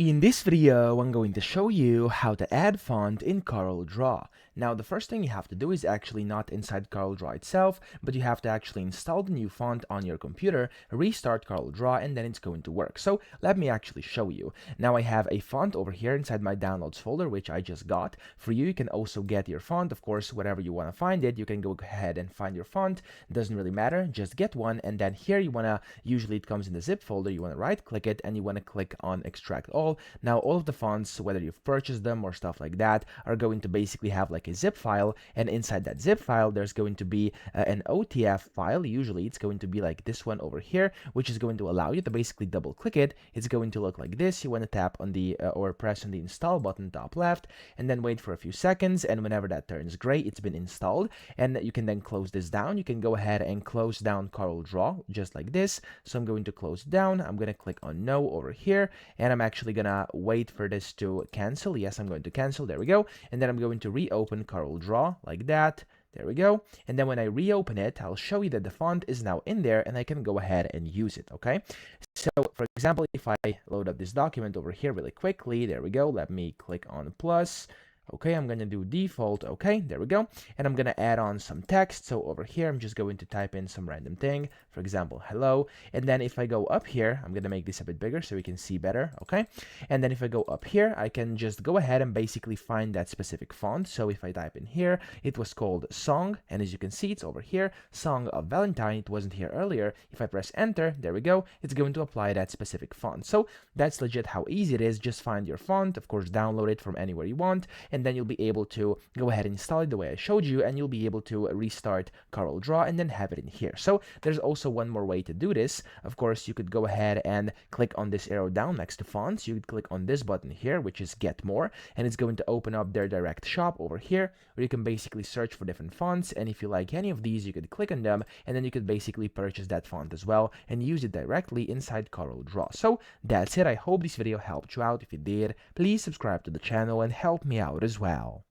In this video, I'm going to show you how to add font in CorelDRAW. Now, the first thing you have to do is actually not inside CorelDRAW itself, but you have to actually install the new font on your computer, restart CorelDRAW, and then it's going to work. So let me actually show you. Now, I have a font over here inside my downloads folder, which I just got. For you, you can also get your font, of course, wherever you want to find it. You can go ahead and find your font. Doesn't really matter, just get one. And then here you want to, usually it comes in the zip folder, you want to right click it and you want to click on extract all. Now all of the fonts, whether you've purchased them or stuff like that, are going to basically have like a zip file, and inside that zip file there's going to be an OTF file. Usually it's going to be like this one over here, which is going to allow you to basically double click it. It's going to look like this. You want to tap on the or press on the install button top left and then wait for a few seconds, and whenever that turns gray, it's been installed. And you can then close this down. You can go ahead and close down CorelDRAW just like this. So I'm going to close down. I'm going to click on no over here, and I'm actually gonna wait for this to cancel. Yes, I'm going to cancel. There we go. And then I'm going to reopen CorelDRAW like that. There we go. And then when I reopen it, I'll show you that the font is now in there and I can go ahead and use it. Okay. So for example, if I load up this document over here really quickly, there we go. Let me click on plus. Okay, I'm going to do default. Okay, there we go. And I'm going to add on some text. So over here, I'm just going to type in some random thing. For example, hello. And then if I go up here, I'm going to make this a bit bigger so we can see better. Okay. And then if I go up here, I can just go ahead and basically find that specific font. So if I type in here, it was called Song. And as you can see, it's over here, Song of Valentine. It wasn't here earlier. If I press enter, there we go. It's going to apply that specific font. So that's legit how easy it is. Just find your font, of course, download it from anywhere you want, and then you'll be able to go ahead and install it the way I showed you, and you'll be able to restart CorelDRAW and then have it in here. So there's also one more way to do this. Of course, you could go ahead and click on this arrow down next to fonts. You could click on this button here, which is Get More, and it's going to open up their direct shop over here, where you can basically search for different fonts, and if you like any of these, you could click on them, and then you could basically purchase that font as well and use it directly inside CorelDRAW. So that's it. I hope this video helped you out. If it did, please subscribe to the channel and help me out as well.